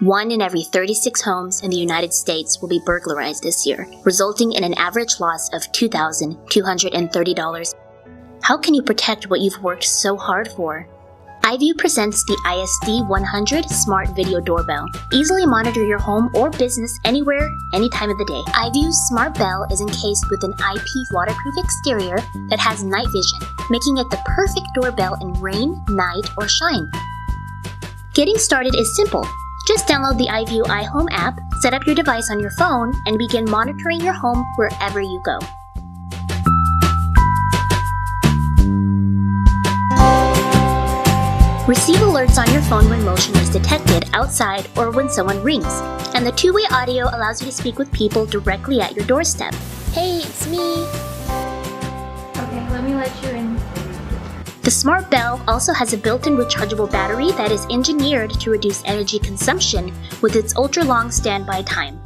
1 in every 36 homes in the United States will be burglarized this year, resulting in an average loss of $2,230. How can you protect what you've worked so hard for? iView presents the ISD100 Smart Video Doorbell. Easily monitor your home or business anywhere, any time of the day. iView's Smart Bell is encased with an IP waterproof exterior that has night vision, making it the perfect doorbell in rain, night, or shine. Getting started is simple. Just download the iView iHome app, set up your device on your phone, and begin monitoring your home wherever you go. Receive alerts on your phone when motion is detected outside or when someone rings, and the two-way audio allows you to speak with people directly at your doorstep. Hey, it's me! Okay, let me let you in. The Smart Bell also has a built-in rechargeable battery that is engineered to reduce energy consumption with its ultra-long standby time.